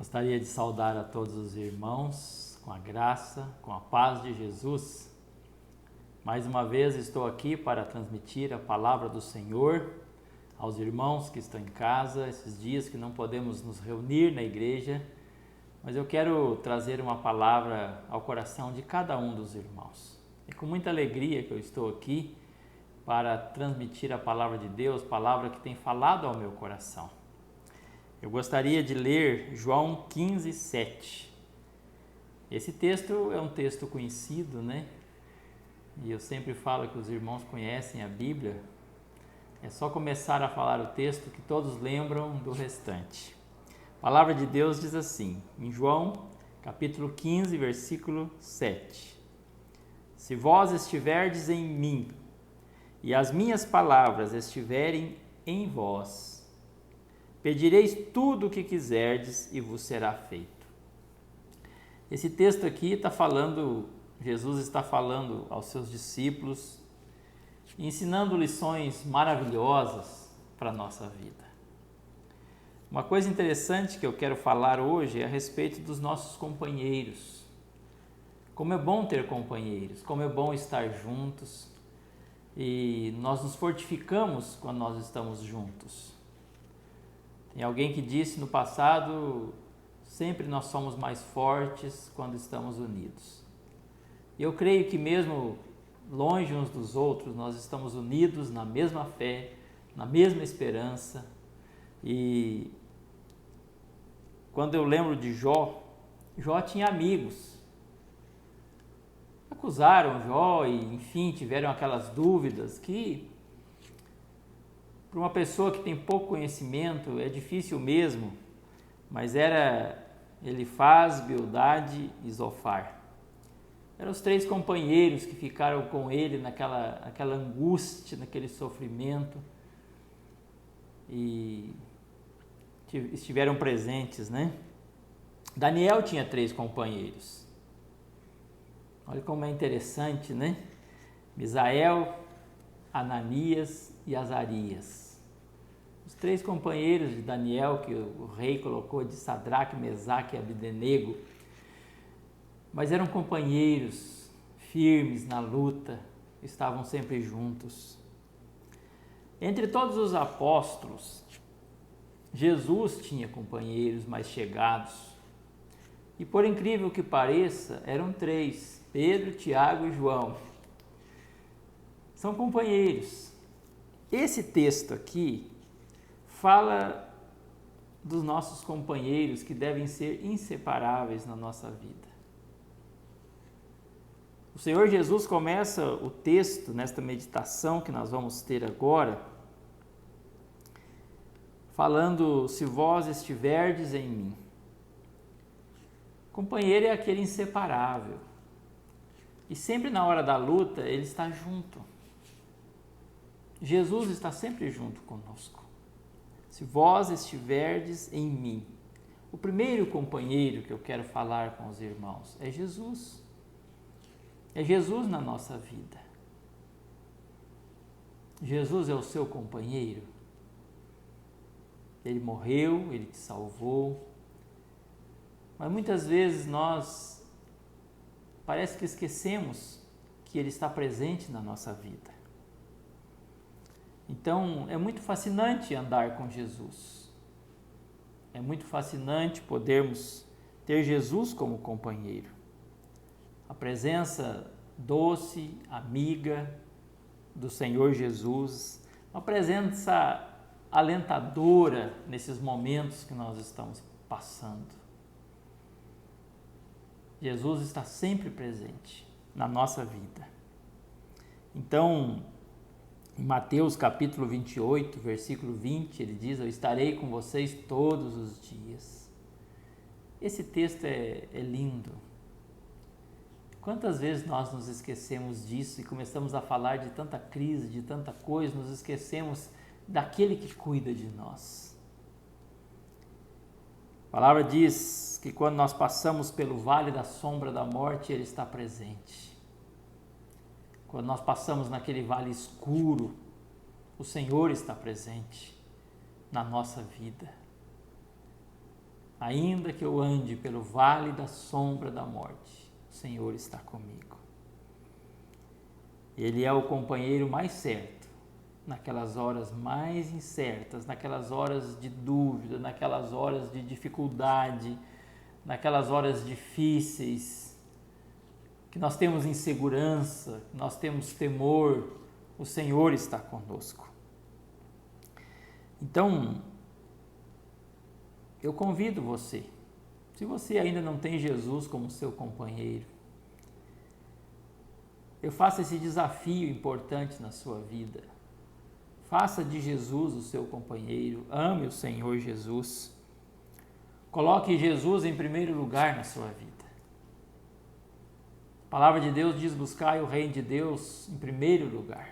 Gostaria de saudar a todos os irmãos com a graça, com a paz de Jesus. Mais uma vez estou aqui para transmitir a palavra do Senhor aos irmãos que estão em casa, esses dias que não podemos nos reunir na igreja, mas eu quero trazer uma palavra ao coração de cada um dos irmãos. É com muita alegria que eu estou aqui para transmitir a palavra de Deus, palavra que tem falado ao meu coração. Eu gostaria de ler João 15, 7. Esse texto é um texto conhecido, né? E eu sempre falo que os irmãos conhecem a Bíblia. É só começar a falar o texto que todos lembram do restante. A palavra de Deus diz assim, em João, capítulo 15, versículo 7. Se vós estiverdes em mim, e as minhas palavras estiverem em vós, pedireis tudo o que quiserdes e vos será feito. Esse texto aqui Jesus está falando aos seus discípulos, ensinando lições maravilhosas para a nossa vida. Uma coisa interessante que eu quero falar hoje é a respeito dos nossos companheiros. Como é bom ter companheiros, como é bom estar juntos e nós nos fortificamos quando nós estamos juntos. Tem alguém que disse no passado, sempre nós somos mais fortes quando estamos unidos. E eu creio que mesmo longe uns dos outros, nós estamos unidos na mesma fé, na mesma esperança. E quando eu lembro de Jó tinha amigos. Acusaram Jó e, enfim, tiveram aquelas dúvidas que, para uma pessoa que tem pouco conhecimento, é difícil mesmo, mas era Elifaz, Bildade e Zofar. Eram os três companheiros que ficaram com ele naquela angústia, naquele sofrimento e estiveram presentes, né? Daniel tinha 3 companheiros. Olha como é interessante, né? Misael, Ananias e Azarias. Os 3 companheiros de Daniel, que o rei colocou de Sadraque, Mesaque e Abdenego, mas eram companheiros firmes na luta, estavam sempre juntos. Entre todos os apóstolos, Jesus tinha companheiros mais chegados. E por incrível que pareça, eram 3, Pedro, Tiago e João. São companheiros. Esse texto aqui fala dos nossos companheiros que devem ser inseparáveis na nossa vida. O Senhor Jesus começa o texto nesta meditação que nós vamos ter agora, falando, se vós estiverdes em mim. Companheiro é aquele inseparável. E sempre na hora da luta, ele está junto. Jesus está sempre junto conosco. Se vós estiverdes em mim. O primeiro companheiro que eu quero falar com os irmãos é Jesus. É Jesus na nossa vida. Jesus é o seu companheiro. Ele morreu, ele te salvou. Mas muitas vezes nós parece que esquecemos que ele está presente na nossa vida. Então, é muito fascinante andar com Jesus. É muito fascinante podermos ter Jesus como companheiro. A presença doce, amiga do Senhor Jesus, uma presença alentadora nesses momentos que nós estamos passando. Jesus está sempre presente na nossa vida. Então, em Mateus capítulo 28, versículo 20, ele diz, eu estarei com vocês todos os dias. Esse texto é lindo. Quantas vezes nós nos esquecemos disso e começamos a falar de tanta crise, de tanta coisa, nos esquecemos daquele que cuida de nós. A palavra diz que quando nós passamos pelo vale da sombra da morte, ele está presente. Quando nós passamos naquele vale escuro, o Senhor está presente na nossa vida. ainda que eu ande pelo vale da sombra da morte, o Senhor está comigo. Ele é o companheiro mais certo, naquelas horas mais incertas, naquelas horas de dúvida, naquelas horas de dificuldade, naquelas horas difíceis, que nós temos insegurança, que nós temos temor, o Senhor está conosco. Então, eu convido você, se você ainda não tem Jesus como seu companheiro, eu faço esse desafio importante na sua vida. Faça de Jesus o seu companheiro, ame o Senhor Jesus. Coloque Jesus em primeiro lugar na sua vida. A palavra de Deus diz: buscai o reino de Deus em primeiro lugar.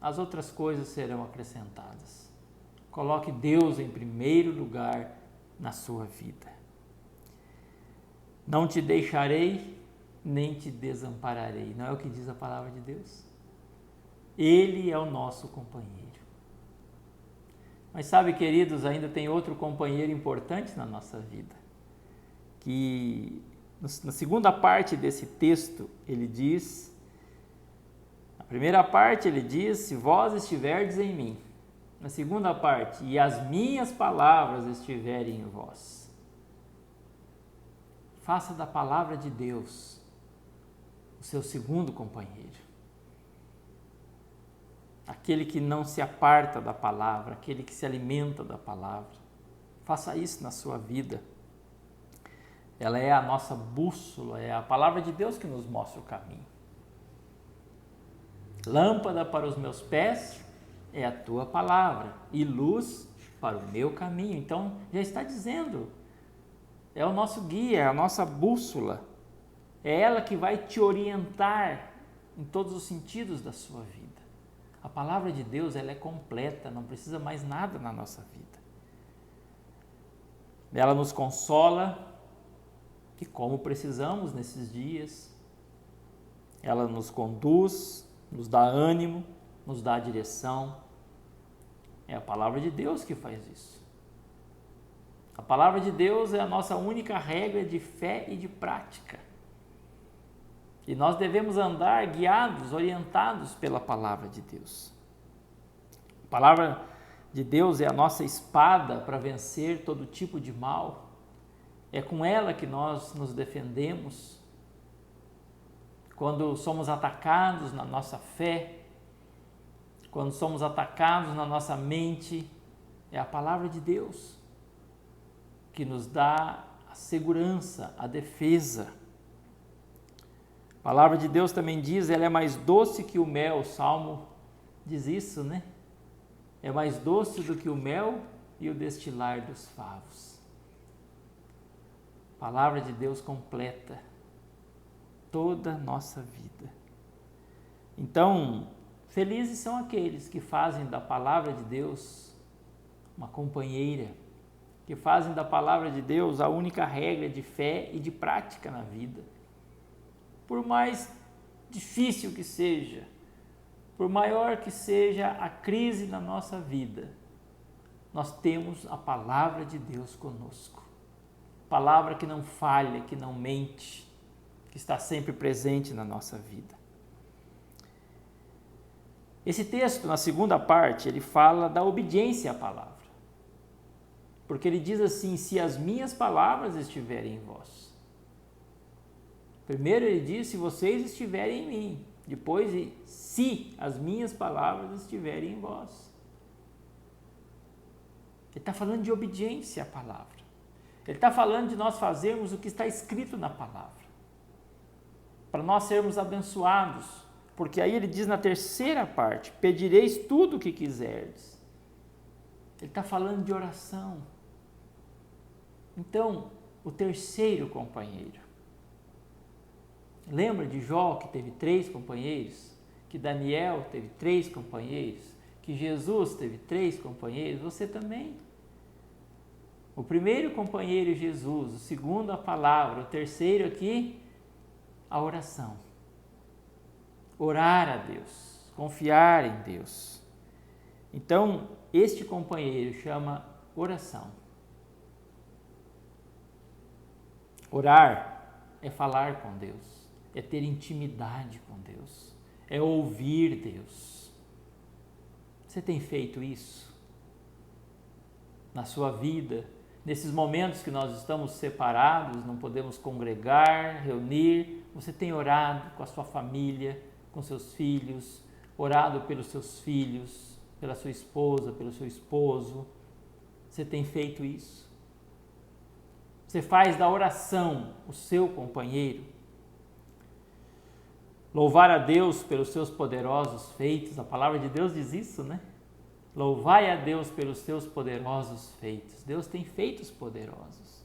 As outras coisas serão acrescentadas. Coloque Deus em primeiro lugar na sua vida. Não te deixarei, nem te desampararei. Não é o que diz a palavra de Deus? Ele é o nosso companheiro. Mas sabe, queridos, ainda tem outro companheiro importante na nossa vida, que na segunda parte desse texto ele diz, na primeira parte ele diz: se vós estiverdes em mim. Na segunda parte: e as minhas palavras estiverem em vós. Faça da palavra de Deus o seu segundo companheiro. Aquele que não se aparta da palavra, aquele que se alimenta da palavra. Faça isso na sua vida. Ela é a nossa bússola, é a palavra de Deus que nos mostra o caminho. Lâmpada para os meus pés é a tua palavra e luz para o meu caminho. Então, já está dizendo, é o nosso guia, é a nossa bússola. É ela que vai te orientar em todos os sentidos da sua vida. A palavra de Deus, ela é completa, não precisa mais nada na nossa vida. Ela nos consola, e como precisamos nesses dias. Ela nos conduz, nos dá ânimo, nos dá direção. É a palavra de Deus que faz isso. A palavra de Deus é a nossa única regra de fé e de prática. E nós devemos andar guiados, orientados pela palavra de Deus. A palavra de Deus é a nossa espada para vencer todo tipo de mal. É com ela que nós nos defendemos quando somos atacados na nossa fé, quando somos atacados na nossa mente. É a palavra de Deus que nos dá a segurança, a defesa. A palavra de Deus também diz, ela é mais doce que o mel. O Salmo diz isso, né? É mais doce do que o mel e o destilar dos favos. A palavra de Deus completa toda a nossa vida. Então, felizes são aqueles que fazem da palavra de Deus uma companheira, que fazem da palavra de Deus a única regra de fé e de prática na vida. Por mais difícil que seja, por maior que seja a crise na nossa vida, nós temos a palavra de Deus conosco. Palavra que não falha, que não mente, que está sempre presente na nossa vida. Esse texto, na segunda parte, ele fala da obediência à palavra. Porque ele diz assim: se as minhas palavras estiverem em vós. Primeiro ele diz: se vocês estiverem em mim. Depois, se as minhas palavras estiverem em vós. Ele está falando de obediência à palavra. Ele está falando de nós fazermos o que está escrito na palavra. Para nós sermos abençoados. Porque aí ele diz na terceira parte: pedireis tudo o que quiserdes. Ele está falando de oração. Então, o terceiro companheiro. Lembra de Jó, que teve 3 companheiros? Que Daniel teve 3 companheiros? Que Jesus teve 3 companheiros? Você também. O primeiro companheiro, Jesus. O segundo, a palavra. O terceiro aqui, a oração. Orar a Deus. Confiar em Deus. Então, este companheiro chama oração. Orar é falar com Deus, é ter intimidade com Deus, é ouvir Deus. Você tem feito isso na sua vida? Nesses momentos que nós estamos separados, não podemos congregar, reunir, você tem orado com a sua família, com seus filhos, orado pelos seus filhos, pela sua esposa, pelo seu esposo? Você tem feito isso? Você faz da oração o seu companheiro? Louvar a Deus pelos seus poderosos feitos, a palavra de Deus diz isso, né? Louvai a Deus pelos seus poderosos feitos. Deus tem feitos poderosos.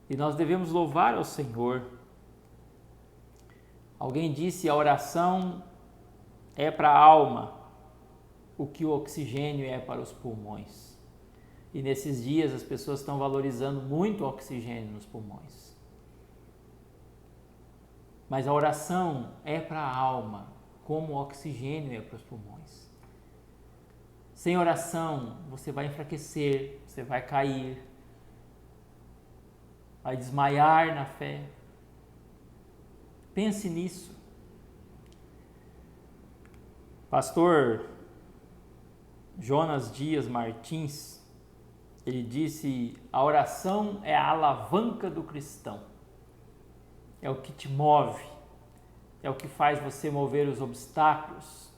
E nós devemos louvar ao Senhor. Alguém disse: a oração é para a alma o que o oxigênio é para os pulmões. E nesses dias as pessoas estão valorizando muito o oxigênio nos pulmões. Mas a oração é para a alma, como o oxigênio é para os pulmões. Sem oração, você vai enfraquecer, você vai cair, vai desmaiar na fé. Pense nisso. Pastor Jonas Dias Martins, ele disse: a oração é a alavanca do cristão. É o que te move, é o que faz você mover os obstáculos.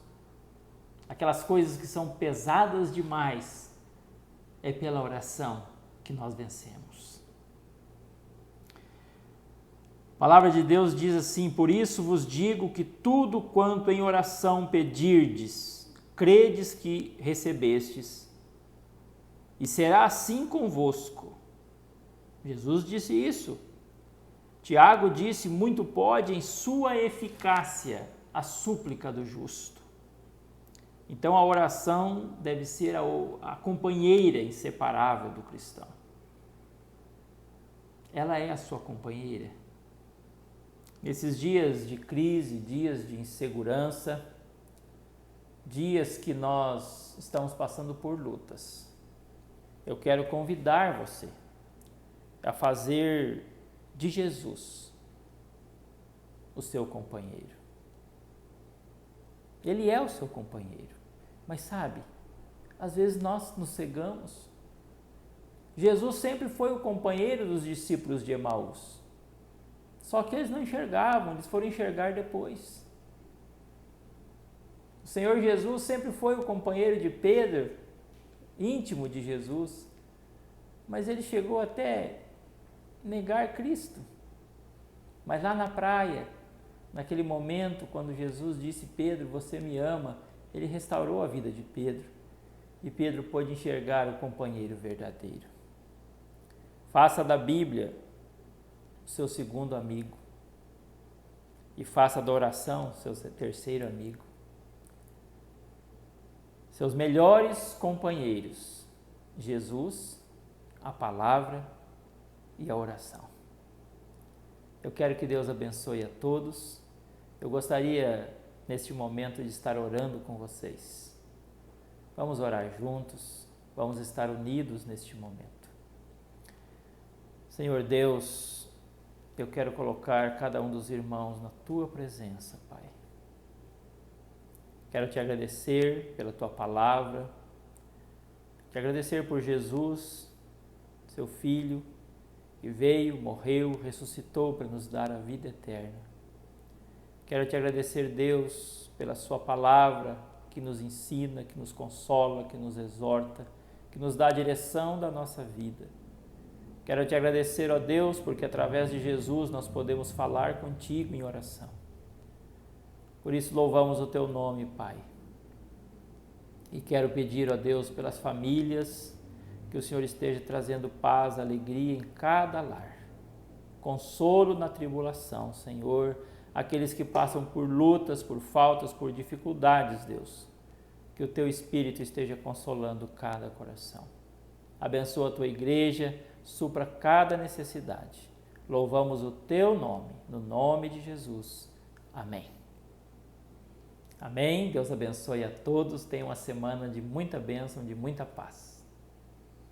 Aquelas coisas que são pesadas demais, é pela oração que nós vencemos. A palavra de Deus diz assim: por isso vos digo que tudo quanto em oração pedirdes, credes que recebestes, e será assim convosco. Jesus disse isso. Tiago disse: muito pode em sua eficácia a súplica do justo. Então a oração deve ser a companheira inseparável do cristão. Ela é a sua companheira. Nesses dias de crise, dias de insegurança, dias que nós estamos passando por lutas, eu quero convidar você a fazer de Jesus o seu companheiro. Ele é o seu companheiro. Mas sabe, às vezes nós nos cegamos. Jesus sempre foi o companheiro dos discípulos de Emaús. Só que eles não enxergavam, eles foram enxergar depois. O Senhor Jesus sempre foi o companheiro de Pedro, íntimo de Jesus, mas ele chegou até negar Cristo. Mas lá na praia, naquele momento, quando Jesus disse: Pedro, você me ama, ele restaurou a vida de Pedro e Pedro pôde enxergar o companheiro verdadeiro. Faça da Bíblia o seu segundo amigo e faça da oração seu terceiro amigo. Seus melhores companheiros: Jesus, a palavra e a oração. Eu quero que Deus abençoe a todos. Eu gostaria, neste momento, de estar orando com vocês. Vamos orar juntos, vamos estar unidos neste momento. Senhor Deus, eu quero colocar cada um dos irmãos na Tua presença, Pai. Quero Te agradecer pela Tua palavra, Te agradecer por Jesus, Seu Filho, que veio, morreu, ressuscitou para nos dar a vida eterna. Quero Te agradecer, Deus, pela Sua palavra que nos ensina, que nos consola, que nos exorta, que nos dá a direção da nossa vida. Quero Te agradecer, ó Deus, porque através de Jesus nós podemos falar contigo em oração. Por isso louvamos o Teu nome, Pai. E quero pedir, ó Deus, pelas famílias, que o Senhor esteja trazendo paz, alegria em cada lar. Consolo na tribulação, Senhor, aqueles que passam por lutas, por faltas, por dificuldades, Deus. Que o Teu Espírito esteja consolando cada coração. Abençoa a Tua igreja, supra cada necessidade. Louvamos o Teu nome, no nome de Jesus. Amém. Amém. Deus abençoe a todos. Tenha uma semana de muita bênção, de muita paz.